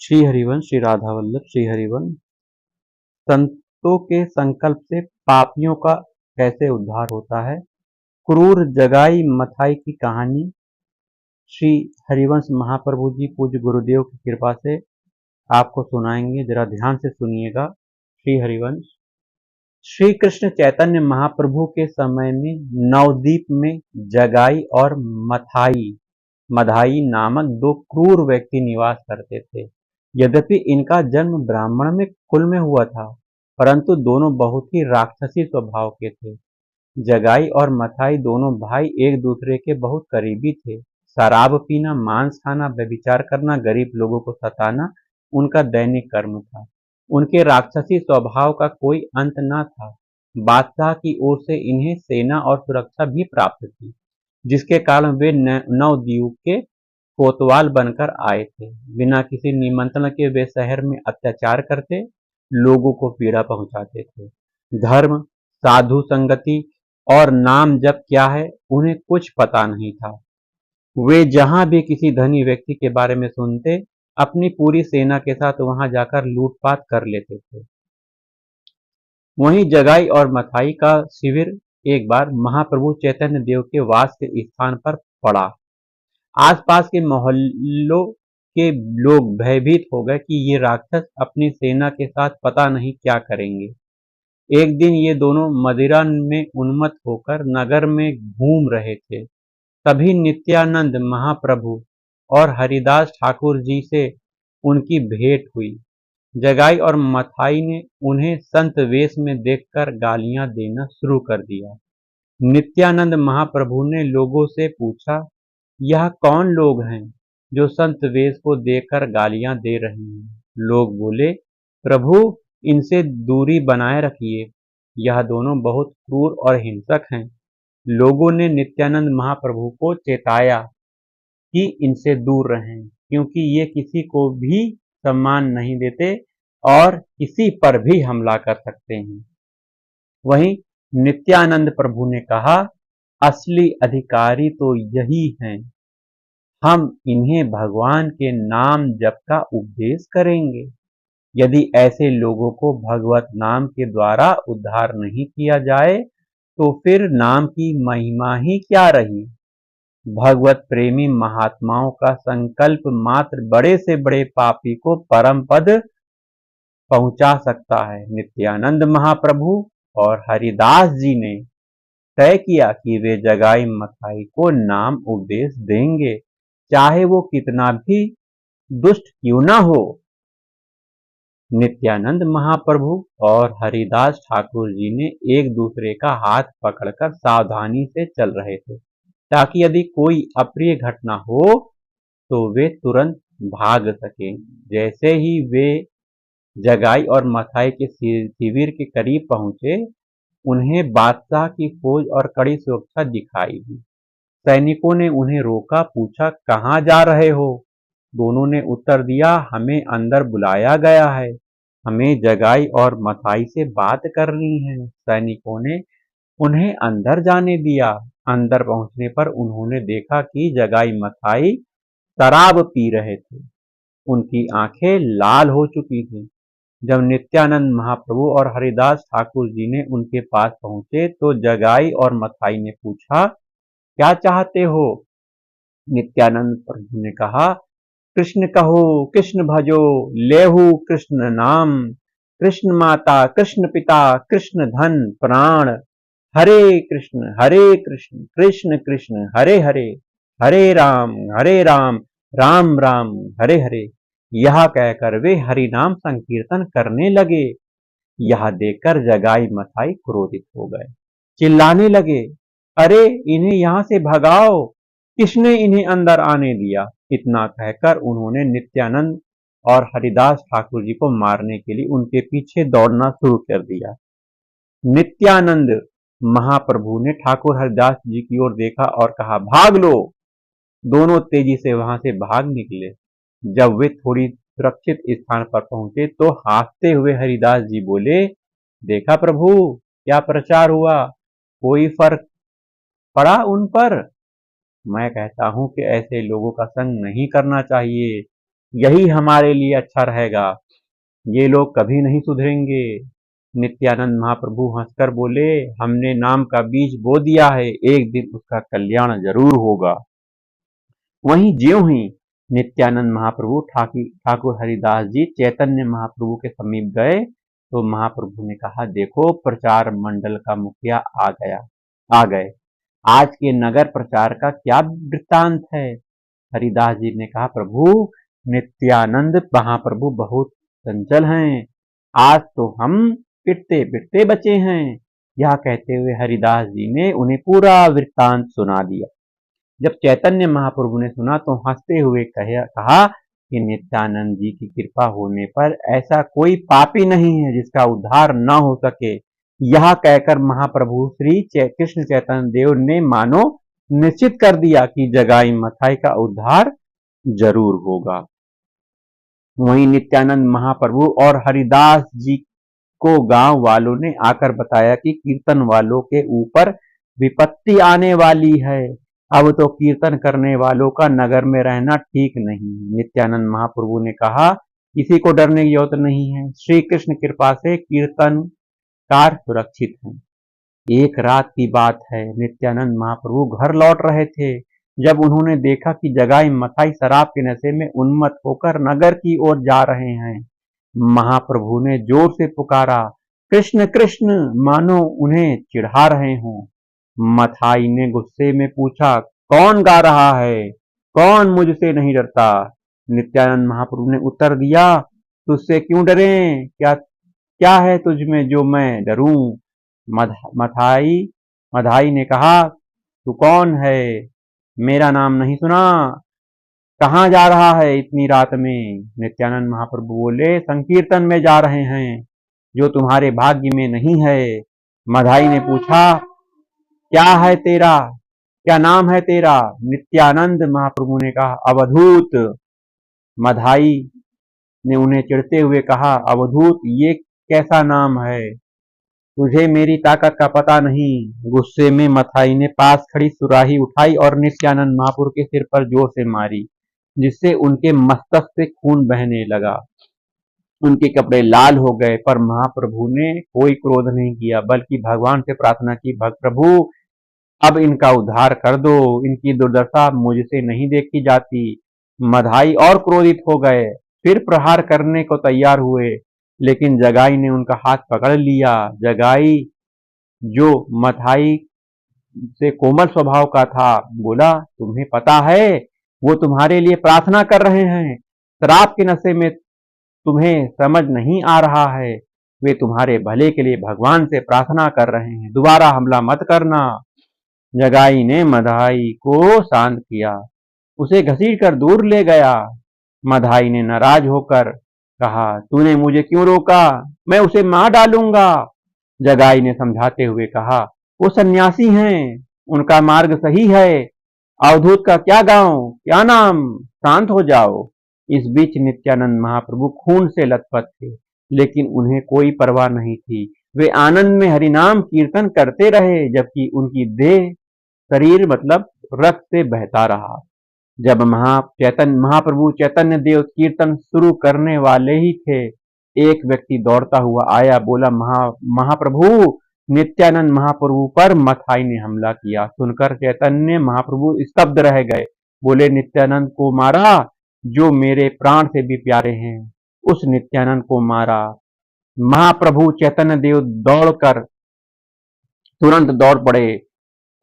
श्री हरिवंश, श्री राधा वल्लभ, श्री हरिवंश। संतों के संकल्प से पापियों का कैसे उद्धार होता है। क्रूर जगाई मथाई की कहानी श्री हरिवंश महाप्रभु जी पूज्य गुरुदेव की कृपा से आपको सुनाएंगे। जरा ध्यान से सुनिएगा। श्री हरिवंश। श्री कृष्ण चैतन्य महाप्रभु के समय में नवद्वीप में जगाई और मधाई नामक दो क्रूर व्यक्ति निवास करते थे। यद्यपि इनका जन्म ब्राह्मण में कुल में हुआ था, परंतु दोनों बहुत ही राक्षसी स्वभाव के थे। जगाई और मथाई दोनों भाई एक दूसरे के बहुत करीबी थे। शराब पीना, मांस खाना, व्यभिचार करना, गरीब लोगों को सताना उनका दैनिक कर्म था। उनके राक्षसी स्वभाव का कोई अंत न था। बादशाह की ओर से इन्हें सेना और सुरक्षा भी प्राप्त थी, जिसके कारण वे नवद्वीप के कोतवाल बनकर आए थे। बिना किसी निमंत्रण के वे शहर में अत्याचार करते, लोगों को पीड़ा पहुंचाते थे। धर्म, साधु संगति और नाम जप क्या है उन्हें कुछ पता नहीं था। वे जहां भी किसी धनी व्यक्ति के बारे में सुनते, अपनी पूरी सेना के साथ वहां जाकर लूटपाट कर लेते थे। वहीं जगाई और मथाई का शिविर एक बार महाप्रभु चैतन्य देव के वास के स्थान पर पड़ा। आसपास के मोहल्लों के लोग भयभीत हो गए कि ये राक्षस अपनी सेना के साथ पता नहीं क्या करेंगे। एक दिन ये दोनों मदिरा में उन्मत्त होकर नगर में घूम रहे थे। तभी नित्यानंद महाप्रभु और हरिदास ठाकुर जी से उनकी भेंट हुई। जगाई और मथाई ने उन्हें संत वेश में देखकर गालियां देना शुरू कर दिया। नित्यानंद महाप्रभु ने लोगों से पूछा, यह कौन लोग हैं जो संत वेश को देखकर गालियां दे रहे हैं। लोग बोले, प्रभु इनसे दूरी बनाए रखिए, यह दोनों बहुत क्रूर और हिंसक हैं। लोगों ने नित्यानंद महाप्रभु को चेताया कि इनसे दूर रहें, क्योंकि ये किसी को भी सम्मान नहीं देते और किसी पर भी हमला कर सकते हैं। वहीं नित्यानंद प्रभु ने कहा, असली अधिकारी तो यही हैं। हम इन्हें भगवान के नाम जप का उपदेश करेंगे। यदि ऐसे लोगों को भगवत नाम के द्वारा उद्धार नहीं किया जाए तो फिर नाम की महिमा ही क्या रही। भगवत प्रेमी महात्माओं का संकल्प मात्र बड़े से बड़े पापी को परम पद पहुंचा सकता है। नित्यानंद महाप्रभु और हरिदास जी ने तय किया कि वे जगाई मथाई को नाम उपदेश देंगे, चाहे वो कितना भी दुष्ट क्यों ना हो। नित्यानंद महाप्रभु और हरिदास ठाकुर जी ने एक दूसरे का हाथ पकड़कर सावधानी से चल रहे थे, ताकि यदि कोई अप्रिय घटना हो तो वे तुरंत भाग सकें। जैसे ही वे जगाई और मथाई के शिविर के करीब पहुंचे, उन्हें बादशाह की फौज और कड़ी सुरक्षा दिखाई दी। सैनिकों ने उन्हें रोका, पूछा, कहां जा रहे हो। दोनों ने उत्तर दिया, हमें अंदर बुलाया गया है, हमें जगाई और मथाई से बात करनी है। सैनिकों ने उन्हें अंदर जाने दिया। अंदर पहुंचने पर उन्होंने देखा कि जगाई मथाई शराब पी रहे थे। उनकी आंखें लाल हो चुकी थीं। जब नित्यानंद महाप्रभु और हरिदास ठाकुर जी ने उनके पास पहुंचे तो जगाई और मथाई ने पूछा, क्या चाहते हो। नित्यानंद प्रभु ने कहा, कृष्ण कहो, कृष्ण भजो, लेहु कृष्ण नाम, कृष्ण माता, कृष्ण पिता, कृष्ण धन प्राण, हरे कृष्ण कृष्ण कृष्ण हरे हरे, हरे राम राम राम हरे हरे। यह कहकर वे हरिनाम संकीर्तन करने लगे। यह देखकर जगाई मथाई क्रोधित हो गए, चिल्लाने लगे, अरे इन्हें यहां से भगाओ, किसने इन्हें अंदर आने दिया। इतना कहकर उन्होंने नित्यानंद और हरिदास ठाकुर जी को मारने के लिए उनके पीछे दौड़ना शुरू कर दिया। नित्यानंद महाप्रभु ने ठाकुर हरिदास जी की ओर देखा और कहा, भाग लो। दोनों तेजी से वहां से भाग निकले। जब वे थोड़ी सुरक्षित स्थान पर पहुंचे तो हंसते हुए हरिदास जी बोले, देखा प्रभु क्या प्रचार हुआ, कोई फर्क पड़ा उन पर। मैं कहता हूं कि ऐसे लोगों का संग नहीं करना चाहिए। यही हमारे लिए अच्छा रहेगा। ये लोग कभी नहीं सुधरेंगे। नित्यानंद महाप्रभु हंसकर बोले, हमने नाम का बीज बो दिया है, एक दिन उसका कल्याण जरूर होगा। वहीं ज्यों ही नित्यानंद महाप्रभु ठाकुर हरिदास जी चैतन्य महाप्रभु के समीप गए तो महाप्रभु ने कहा, देखो प्रचार मंडल का मुखिया आ गए। आज के नगर प्रचार का क्या वृत्तांत है? हरिदास जी ने कहा, प्रभु नित्यानंद महाप्रभु बहुत चंचल हैं, आज तो हम पिटते पिटते बचे हैं। यह कहते हुए हरिदास जी ने उन्हें पूरा वृत्तांत सुना दिया। जब चैतन्य महाप्रभु ने सुना तो हंसते हुए कहा कि नित्यानंद जी की कृपा होने पर ऐसा कोई पापी नहीं है जिसका उद्धार न हो सके। यह कहकर महाप्रभु श्री कृष्ण चैतन्य देव ने मानो निश्चित कर दिया कि जगाई मथाई का उद्धार जरूर होगा। वहीं नित्यानंद महाप्रभु और हरिदास जी को गांव वालों ने आकर बताया कि कीर्तन वालों के ऊपर विपत्ति आने वाली है। अब तो कीर्तन करने वालों का नगर में रहना ठीक नहीं। नित्यानंद महाप्रभु ने कहा, किसी को डरने की जरूरत नहीं है, श्री कृष्ण कृपा से कीर्तनकार सुरक्षित हैं। एक रात की बात है, नित्यानंद महाप्रभु घर लौट रहे थे जब उन्होंने देखा कि जगाई मथाई शराब के नशे में उन्मत्त होकर नगर की ओर जा रहे हैं। महाप्रभु ने जोर से पुकारा, कृष्ण कृष्ण, मानो उन्हें चिढ़ा रहे हों। मथाई ने गुस्से में पूछा, कौन गा रहा है? कौन मुझसे नहीं डरता? नित्यानंद महाप्रभु ने उत्तर दिया, तुझसे क्यों डरें? क्या है तुझ में जो मैं डरूं? मथाई ने कहा, तू कौन है? मेरा नाम नहीं सुना? कहाँ जा रहा है इतनी रात में? नित्यानंद महाप्रभु बोले, संकीर्तन में जा रहे हैं, जो तुम्हारे भाग्य में नहीं है। मथाई ने पूछा, क्या नाम है तेरा? नित्यानंद महाप्रभु ने कहा, अवधूत। मथाई ने उन्हें चिढ़ते हुए कहा, अवधूत ये कैसा नाम है? तुझे मेरी ताकत का पता नहीं। गुस्से में मथाई ने पास खड़ी सुराही उठाई और नित्यानंद महाप्रभु के सिर पर जोर से मारी, जिससे उनके मस्तक से खून बहने लगा। उनके कपड़े लाल हो गए, पर महाप्रभु ने कोई क्रोध नहीं किया, बल्कि भगवान से प्रार्थना की, प्रभु अब इनका उद्धार कर दो, इनकी दुर्दशा मुझसे नहीं देखी जाती। मथाई और क्रोधित हो गए, फिर प्रहार करने को तैयार हुए, लेकिन जगाई ने उनका हाथ पकड़ लिया। जगाई, जो मथाई से कोमल स्वभाव का था, बोला, तुम्हें पता है वो तुम्हारे लिए प्रार्थना कर रहे हैं। शराब के नशे में तुम्हें समझ नहीं आ रहा है, वे तुम्हारे भले के लिए भगवान से प्रार्थना कर रहे हैं, दोबारा हमला मत करना। जगाई ने मथाई को शांत किया, उसे घसीट कर दूर ले गया। मथाई ने नाराज होकर कहा, तूने मुझे क्यों रोका? मैं उसे मार डालूंगा। जगाई ने समझाते हुए कहा, वो सन्यासी हैं, उनका मार्ग सही है। अवधूत का क्या गांव, क्या नाम? शांत हो जाओ। इस बीच नित्यानंद महाप्रभु खून से लथपथ थे, लेकिन उन्हें कोई परवाह नहीं थी। वे आनंद में हरिनाम कीर्तन करते रहे, जबकि उनकी देह शरीर मतलब रक्त से बहता रहा। जब महाप्रभु चैतन्य देव कीर्तन शुरू करने वाले ही थे, एक व्यक्ति दौड़ता हुआ आया, बोला, महाप्रभु, नित्यानंद महाप्रभु पर मथाई ने हमला किया। सुनकर चैतन्य महाप्रभु स्तब्ध रह गए, बोले, नित्यानंद को मारा जो मेरे प्राण से भी प्यारे हैं, उस नित्यानंद को मारा। महाप्रभु चैतन्य देव तुरंत दौड़ पड़े।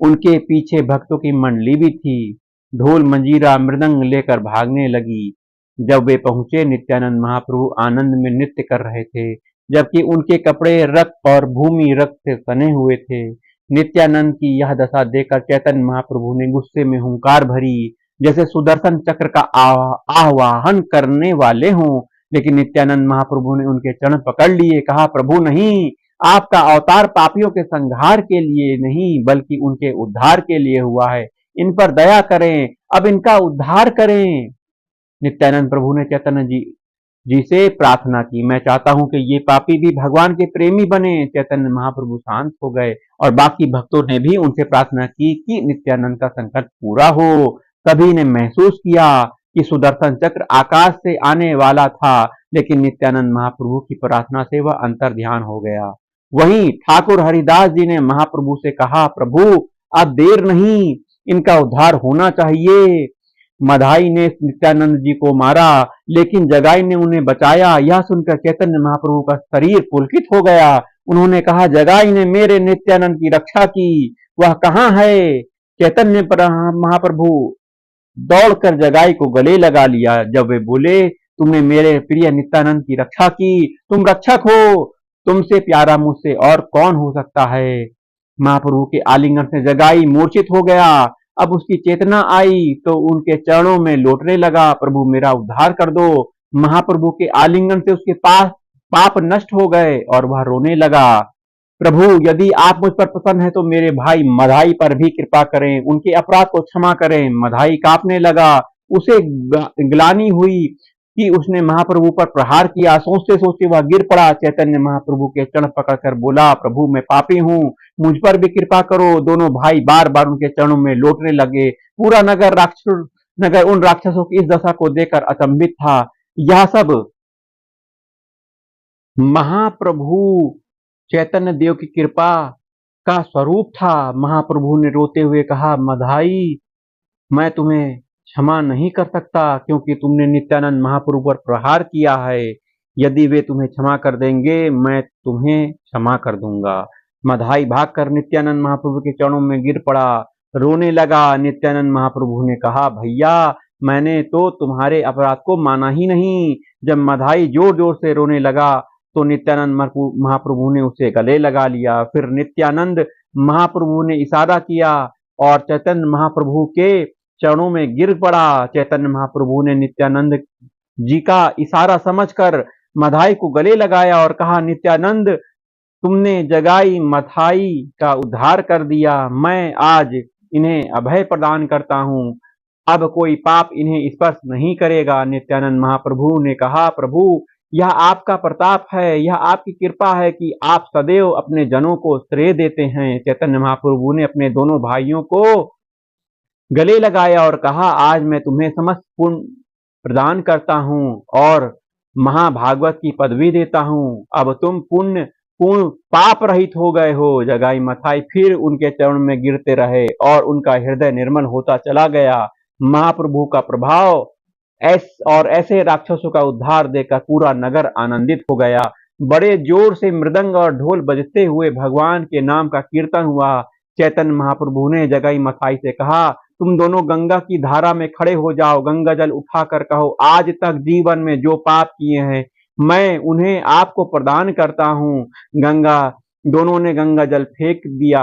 उनके पीछे भक्तों की मंडली भी थी, ढोल मंजीरा मृदंग लेकर भागने लगी। जब वे पहुंचे, नित्यानंद महाप्रभु आनंद में नृत्य कर रहे थे, जबकि उनके कपड़े रक्त और भूमि रक्त से सने हुए थे। नित्यानंद की यह दशा देखकर चैतन्य महाप्रभु ने गुस्से में हुंकार भरी, जैसे सुदर्शन चक्र का आह्वान करने वाले हों। लेकिन नित्यानंद महाप्रभु ने उनके चरण पकड़ लिए, कहा, प्रभु नहीं, आपका अवतार पापियों के संहार के लिए नहीं, बल्कि उनके उद्धार के लिए हुआ है। इन पर दया करें, अब इनका उद्धार करें। नित्यानंद प्रभु ने चैतन्य जी से प्रार्थना की, मैं चाहता हूं कि ये पापी भी भगवान के प्रेमी बने। चैतन्य महाप्रभु शांत हो गए और बाकी भक्तों ने भी उनसे प्रार्थना की कि नित्यानंद का संकट पूरा हो। सभी ने महसूस किया कि सुदर्शन चक्र आकाश से आने वाला था, लेकिन नित्यानंद महाप्रभु की प्रार्थना से वह अंतर ध्यान हो गया। वहीं ठाकुर हरिदास जी ने महाप्रभु से कहा, प्रभु अब देर नहीं, इनका उद्धार होना चाहिए। मधाई ने नित्यानंद जी को मारा, लेकिन जगाई ने उन्हें बचाया। यह सुनकर चैतन्य महाप्रभु का शरीर पुलकित हो गया। उन्होंने कहा, जगाई ने मेरे नित्यानंद की रक्षा की, वह कहाँ है? चैतन्य महाप्रभु दौड़कर जगाई को गले लगा लिया। जब वे बोले, तुमने मेरे प्रिय नित्यानंद की रक्षा की, तुम रक्षक हो, तुमसे प्यारा मुझसे और कौन हो सकता है। महाप्रभु के आलिंगन से जगाई मूर्छित हो गया। अब उसकी चेतना आई तो उनके चरणों में लौटने लगा, प्रभु मेरा उद्धार कर दो। महाप्रभु के आलिंगन से उसके पास पाप नष्ट हो गए और वह रोने लगा। प्रभु यदि आप मुझ पर प्रसन्न हैं तो मेरे भाई मधाई पर भी कृपा करें, उनके अपराध को क्षमा करें। मधाई कांपने लगा, उसे ग्लानि हुई कि उसने महाप्रभु पर प्रहार किया। सोचते सोचते वह गिर पड़ा। चैतन्य महाप्रभु के चरण पकड़कर बोला, प्रभु मैं पापी हूँ, मुझ पर भी कृपा करो। दोनों भाई बार बार उनके चरणों में लौटने लगे। पूरा नगर उन राक्षसों की इस दशा को देखकर अचंभित था। यह सब महाप्रभु चैतन्य देव की कृपा का स्वरूप था। महाप्रभु ने रोते हुए कहा, मधाई मैं तुम्हें क्षमा नहीं कर सकता, क्योंकि तुमने नित्यानंद महाप्रभु पर प्रहार किया है। यदि वे तुम्हें क्षमा कर देंगे, मैं तुम्हें क्षमा कर दूंगा। मधाई भागकर नित्यानंद महाप्रभु के चरणों में गिर पड़ा, रोने लगा। नित्यानंद महाप्रभु ने कहा, भैया मैंने तो तुम्हारे अपराध को माना ही नहीं। जब मधाई जोर जोर से रोने लगा तो नित्यानंद महाप्रभु ने उसे गले लगा लिया। फिर नित्यानंद महाप्रभु ने इशारा किया और चैतन्य महाप्रभु के चरणों में गिर पड़ा। चैतन्य महाप्रभु ने नित्यानंद जी का इशारा समझकर मधाई को गले लगाया और कहा, नित्यानंद तुमने जगाई मथाई का उद्धार कर दिया। मैं आज इन्हें अभय प्रदान करता हूँ, अब कोई पाप इन्हें स्पर्श नहीं करेगा। नित्यानंद महाप्रभु ने कहा, प्रभु यह आपका प्रताप है, यह आपकी कृपा है कि आप सदैव अपने जनों को श्रेय देते हैं। चैतन्य महाप्रभु ने अपने दोनों भाइयों को गले लगाया और कहा, आज मैं तुम्हें समस्त पुण्य प्रदान करता हूँ और महाभागवत की पदवी देता हूँ। अब तुम पूर्ण पाप रहित हो गए हो। जगाई मथाई फिर उनके चरण में गिरते रहे और उनका हृदय निर्मल होता चला गया। महाप्रभु का प्रभाव ऐसे राक्षसों का उद्धार देखकर पूरा नगर आनंदित हो गया। बड़े जोर से मृदंग और ढोल बजते हुए भगवान के नाम का कीर्तन हुआ। चैतन्य महाप्रभु ने जगाई मथाई से कहा, तुम दोनों गंगा की धारा में खड़े हो जाओ, गंगा जल उठाकर कहो, आज तक जीवन में जो पाप किए हैं मैं उन्हें आपको प्रदान करता हूँ। दोनों ने गंगा जल फेंक दिया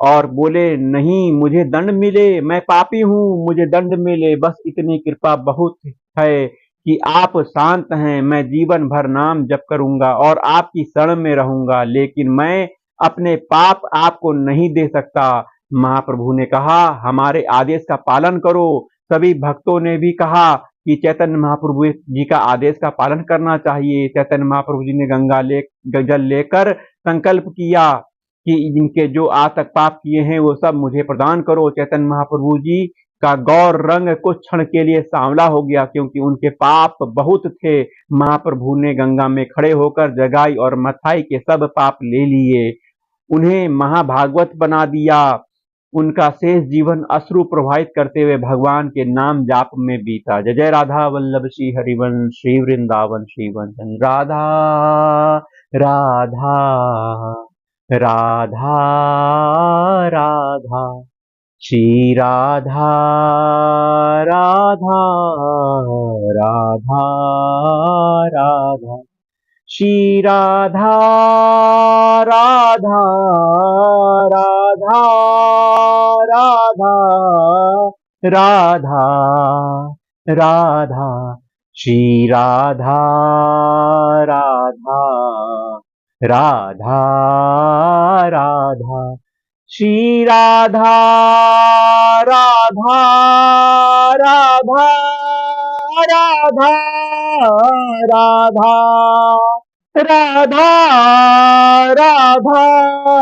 और बोले, नहीं मुझे दंड मिले, मैं पापी हूँ, मुझे दंड मिले, बस इतनी कृपा बहुत है कि आप शांत हैं। मैं जीवन भर नाम जप करूंगा और आपकी शरण में रहूंगा, लेकिन मैं अपने पाप आपको नहीं दे सकता। महाप्रभु ने कहा, हमारे आदेश का पालन करो। सभी भक्तों ने भी कहा कि चैतन्य महाप्रभु जी का आदेश का पालन करना चाहिए। चैतन्य महाप्रभु जी ने जल लेकर संकल्प किया कि इनके जो आज तक पाप किए हैं वो सब मुझे प्रदान करो। चैतन्य महाप्रभु जी का गौर रंग कुछ क्षण के लिए सांवला हो गया, क्योंकि उनके पाप बहुत थे। महाप्रभु ने गंगा में खड़े होकर जगाई और मथाई के सब पाप ले लिए, उन्हें महाभागवत बना दिया। उनका शेष जीवन अश्रु प्रवाहित करते हुए भगवान के नाम जाप में बीता। जय जय राधा वल्लभ श्री हरिवंश श्री वृंदावन श्री वंदन। राधा राधा राधा राधा श्री राधा राधा राधा राधा श्री राधा राधा राधा राधा राधा राधा श्री राधा राधा राधा राधा श्री राधा राधा राधा राधा राधा राधा राधा।